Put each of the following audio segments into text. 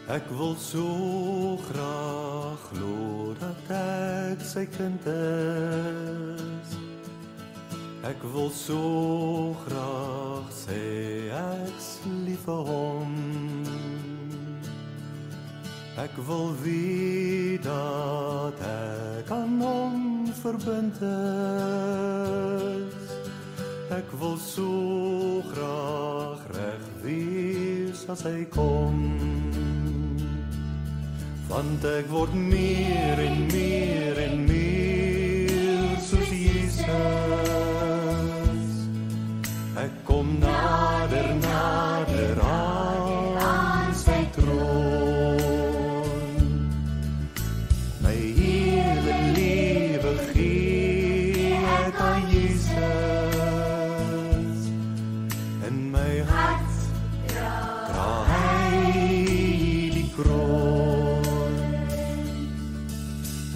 Ek wil so graag glo dat ek sy kind is. Ek wil so graag sê ek's lief vir hom. Ek wil weet dat ek aan hom verbind is. Ek wil so graag reg wees as hy kom. Want ek word meer en meer en meer soos Jesus. Ek kom nader, nader aan sy troon. My hele lewe gee ek aan Jesus. In my hart dra hy die kroon.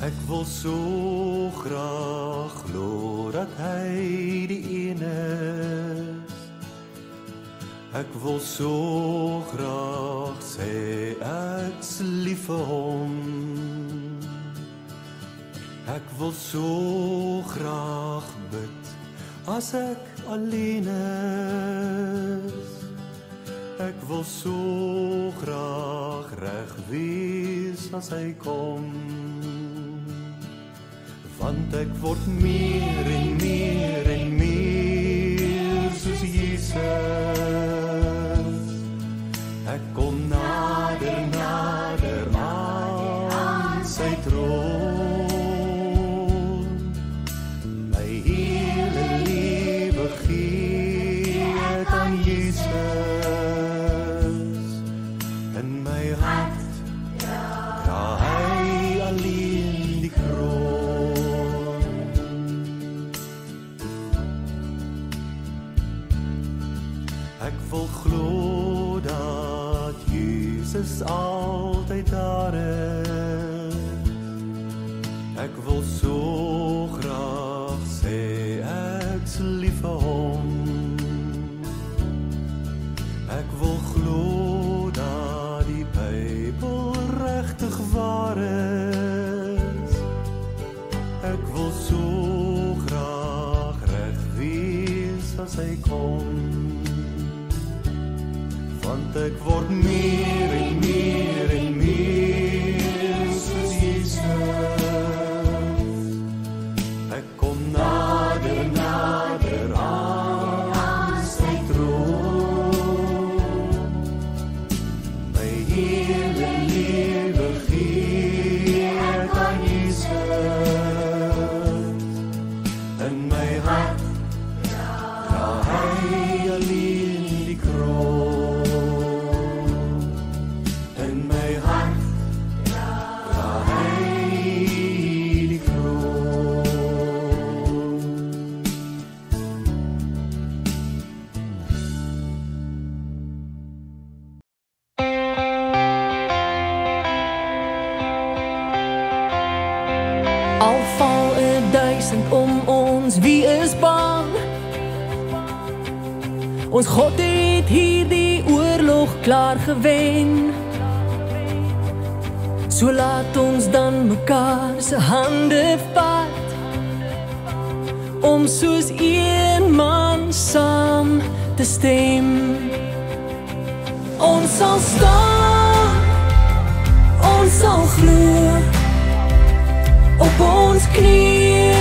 Ek wil so graag glo dat hy die een is. Ek wil so graag sê ek's lief vir hom. Ek wil so graag bid as ek alleen is. Ek wil so graag reg wees as hy kom. Want ek word meer en meer en meer soos Jesus. Ek kom nader, nader aan sy troon. My hele lewe gee ek aan Jesus. In my hart dra hy alleen die kroon. Ek wil glo dat Jesus altyd daar is. Ek wil so graag sê ek's lief vir hom. Ek wil glo dat die Bybel regtig waar is. Ek wil so graag reg wees as hy kom. Want ek word meer en meer en meer soos Jesus. Ek kom nader, nader aan sy troon. My hele lewe gee ek aan Jesus. In my hart dra hy alleen die kroon. Al val 1000 om ons, wie is bang? Ons God het hierdie oorlog klaar gewen. So laat ons dan mekaar se hande vat, om soos een man saam te stem. Ons sal staan, ons sal glo, op ons knie,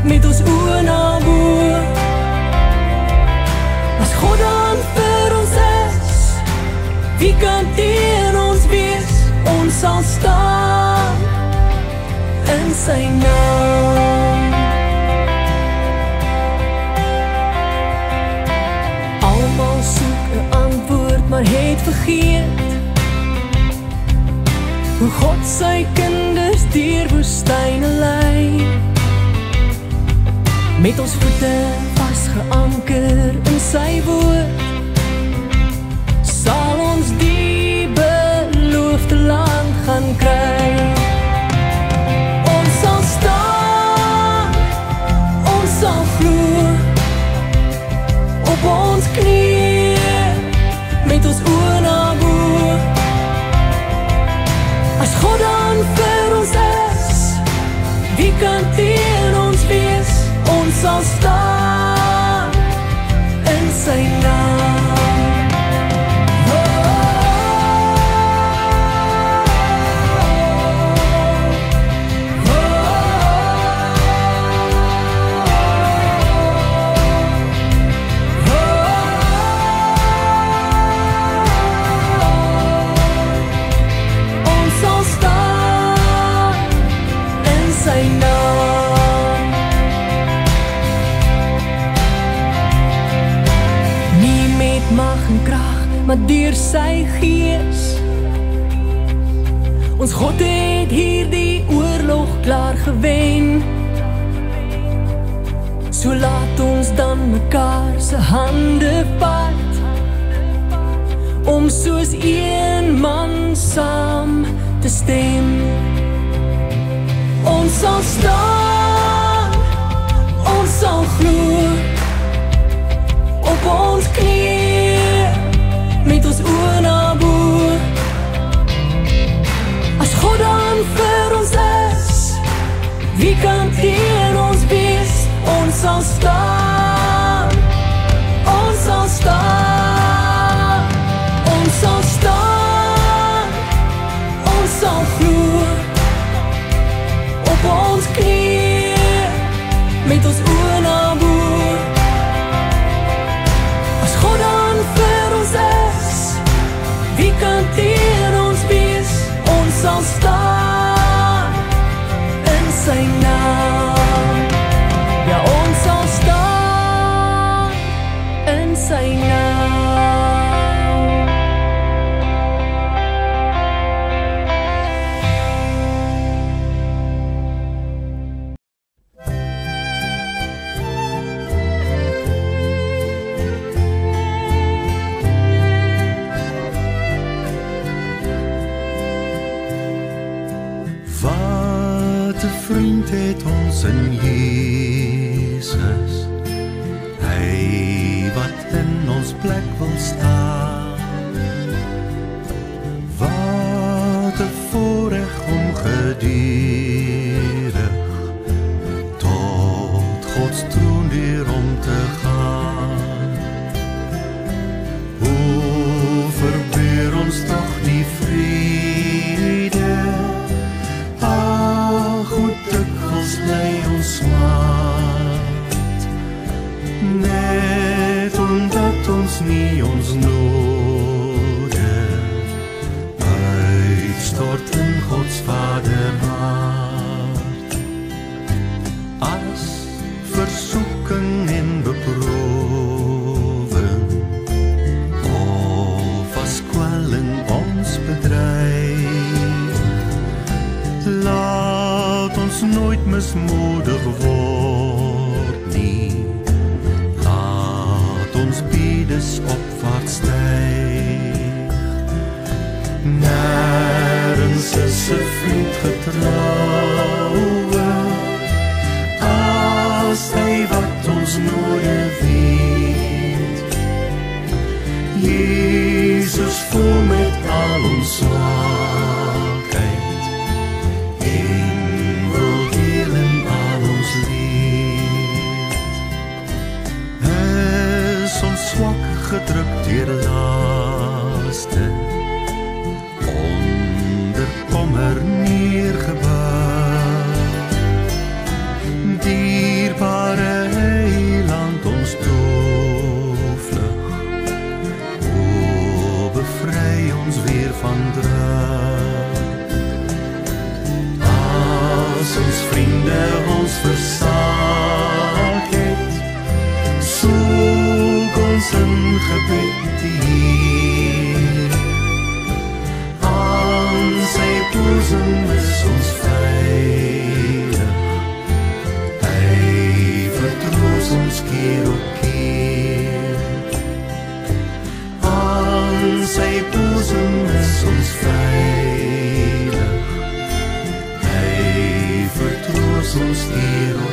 met ons oë na bo. As God dan vir ons is, wie kan teen ons wees? Ons sal staan in sy naam. Almal soek 'n antwoord, maar het vergeet hoe God sy kinders deur woestyne lei. Met ons voete vasgeanker in sy woord, sal ons die beloofde land gaan kry. Ons sal staan, ons sal glo, op ons knie, met ons oë na bo. mag en krag, maar deur sy gees. Ons God het hierdie oorlog klaar gewen. So laat ons dan mekaar se hande vat, om soos een man saam te stem. Ons sal staan, ons sal glo, op ons knieë, met ons oë na bo. As God dan vir ons is, wie kan teen ons wees? Ons sal staan, ons sal staan, ons sal staan, ons sal glo, op ons knieë, met ons oë na bo. As God dan vir ons is, wie kan teen ons wees? Ons sal staan in sy naam. Ja, ons sal staan in sy naam. Wat 'n vriend het ons in Jesus, hy wat in ons plek wil staan. Wat 'n voorreg om gedurig tot Gods troon deur om te gaan. Hoe verbeur ons tog die vrede, bly ons smaak, net omdat ons nie ons node uitstort in Gods Vaderhart. As versoeking en beproewing of as kwelling ons bedryf, laat ons nooit mismoedig word nie. Laat ons bedes opwaarts styg. Nêrens is 'n vriend getroue as hy wat ons noode weet. Jesus voel met al ons swakheid en wil deel in al ons leed. Is ons swak gedruk deur laste, onder kommer neergebuig. Dierbare Heiland, ons toevlug, o bevry ons weer van druk. As ons vriende ons versaak het, soek ons in gebed die Heer. Aan sy boezem is ons veilig, hy vertroos ons keer op keer. Aan sy boezem is ons veilig, hy vertroos ons keer op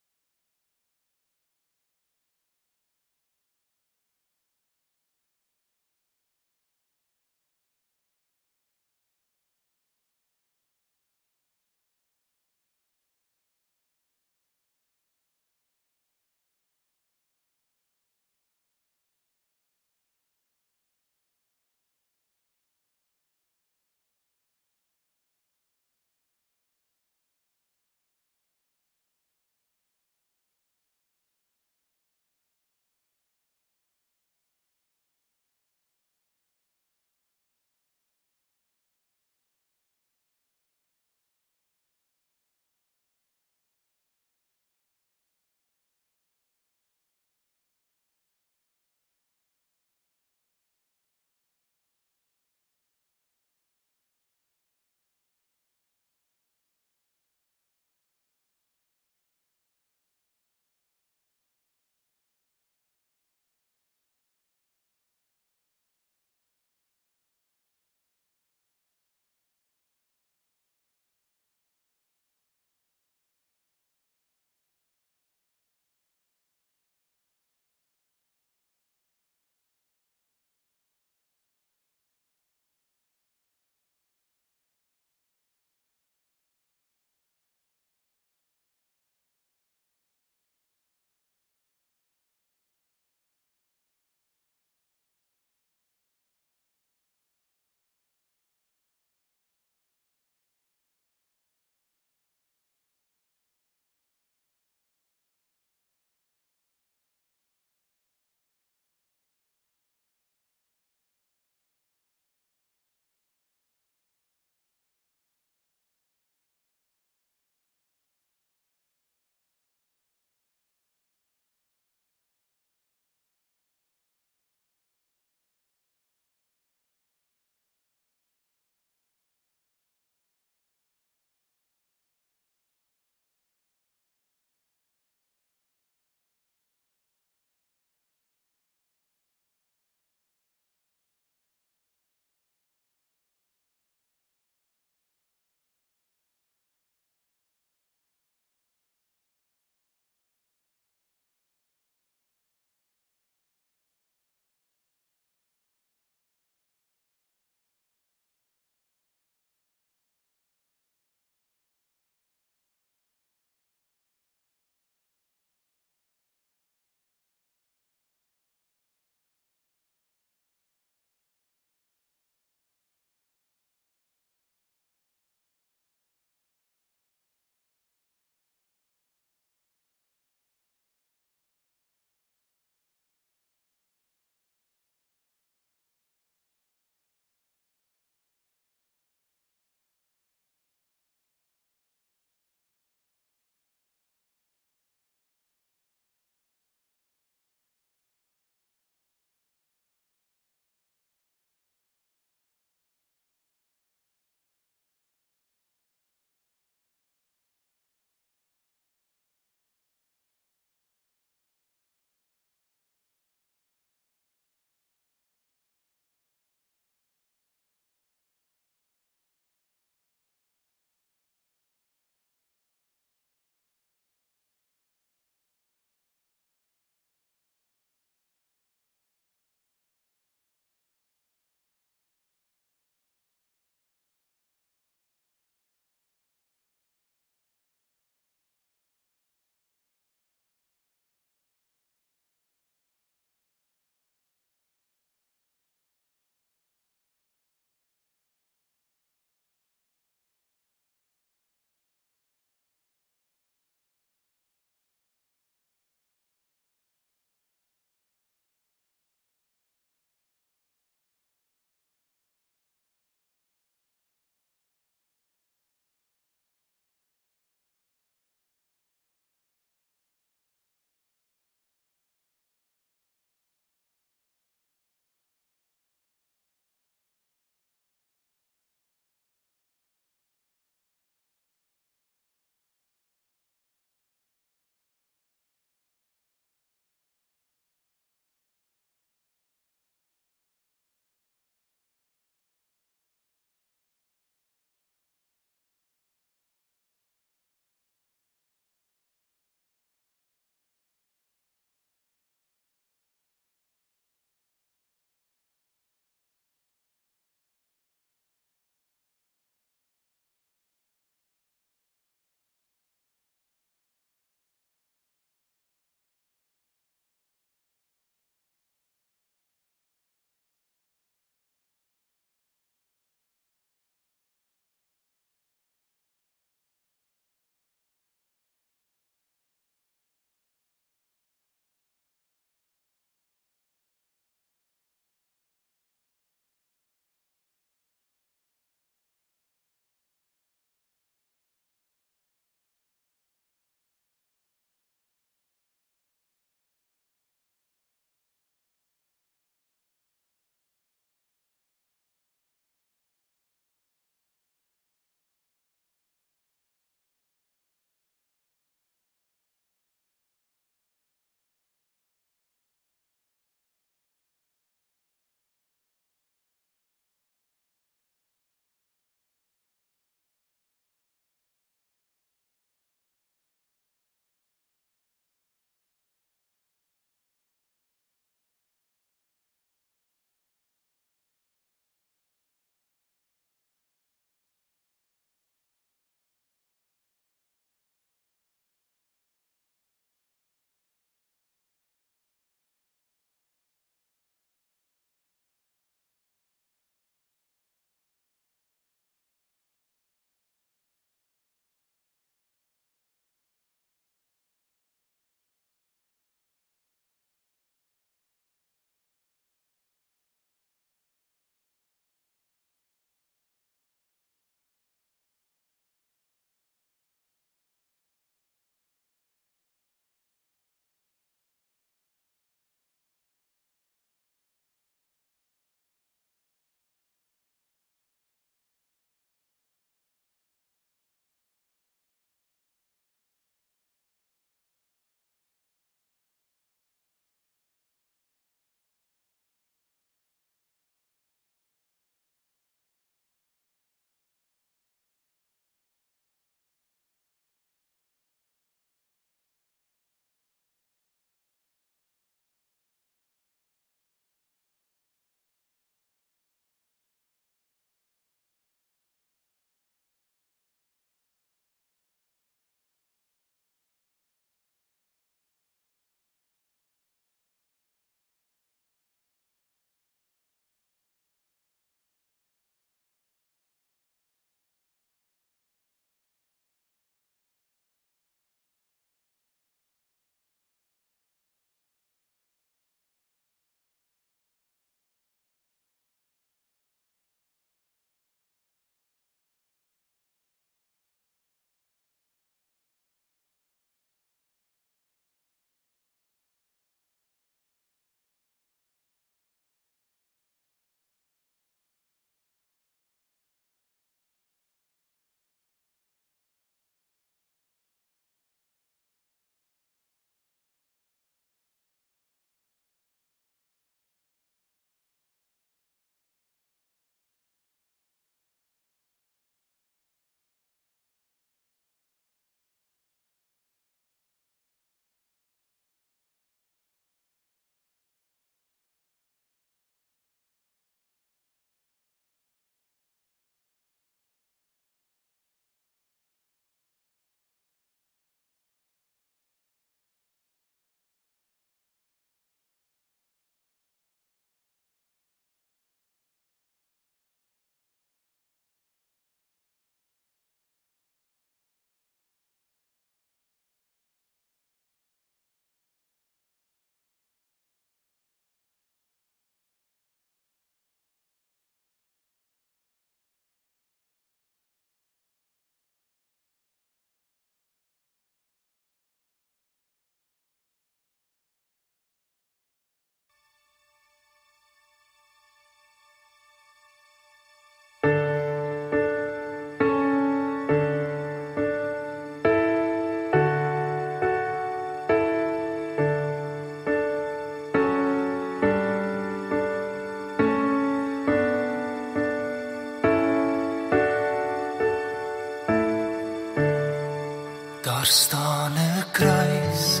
Daar staan 'n kruis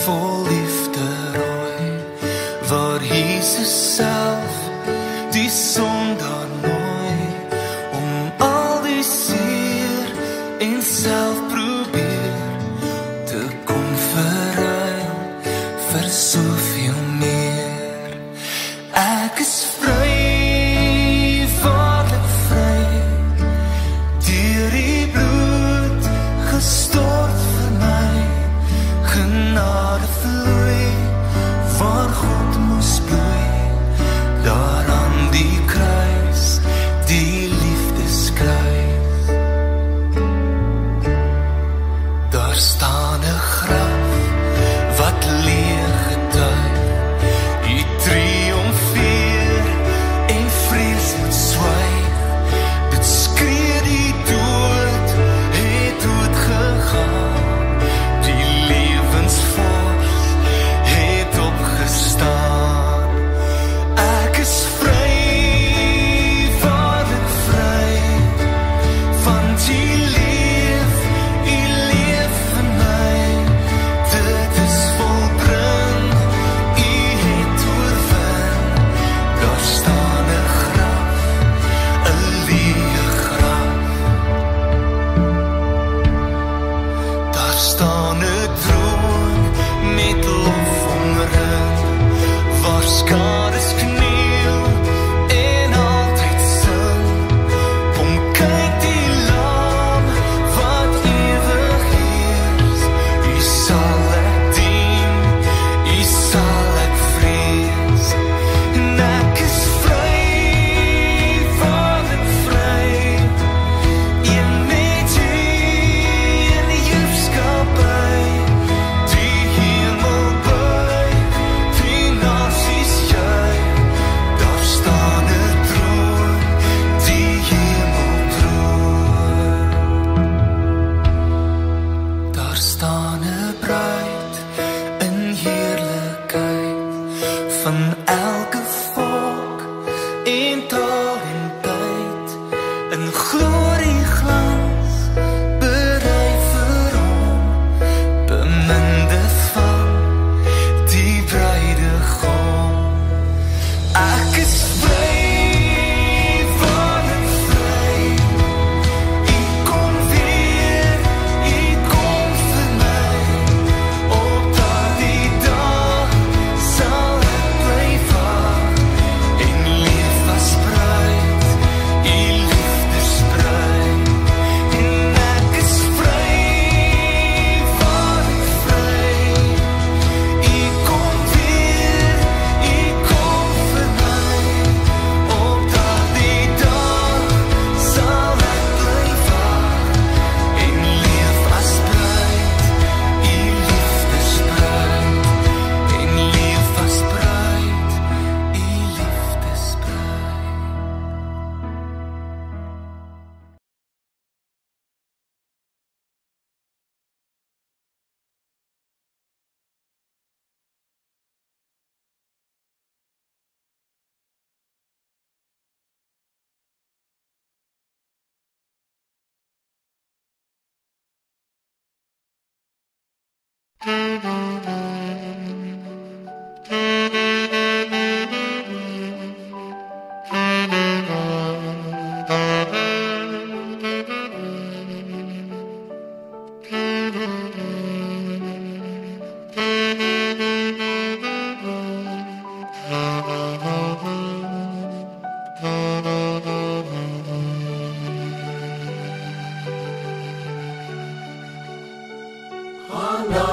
vol liefde rooi, waar Jesus self die sondaar nooi, om al die seer en self probeer te kom verruil vir soveel meer. Ek is vry, waarlik vry, deur die bloed gestort vir my. Genade vloei waar God moes bloei, daar aan die kruis, die liefdeskruis. Daar staan 'n graf wat leeg getuig, die triomfeer en vrees moet swyg. Dit skree die dood het dood gegaan, die lewensvors het opgestaan. Ek is vry, waarlik vry, want U leef vir my. Dit is volbring, U het oorwin. Daar staan 'n graf, 'n leë graf. Daar staan 'n troon met lof omring, waar skades kniel en altyd sing. Kom kyk die lam wat ewig heers, U sal ek dien, U sal ek vrees. En ek is vry, waarlik vry, een met U in die heerskappy, die hemel buig, die nasies juig. Daar staan 'n troon, die hemeltroon. Daar staan 'n bruid in heerlikheid, van elke volk en taal en tyd, in glorie glans, berei vir hom, beminde van die bruidegom. Ek is vry, waarlik vry, U kom weer, U kom vir my. Op daardie dag sal ek bly wag en leef as bruid, U liefdesbruid. En ek is vry, waarlik vry, U kom weer, U kom vir my. Op daardie dag sal ek bly wag en leef as bruid, U liefdesbruid. En leef as bruid, U liefdesbruid. Hana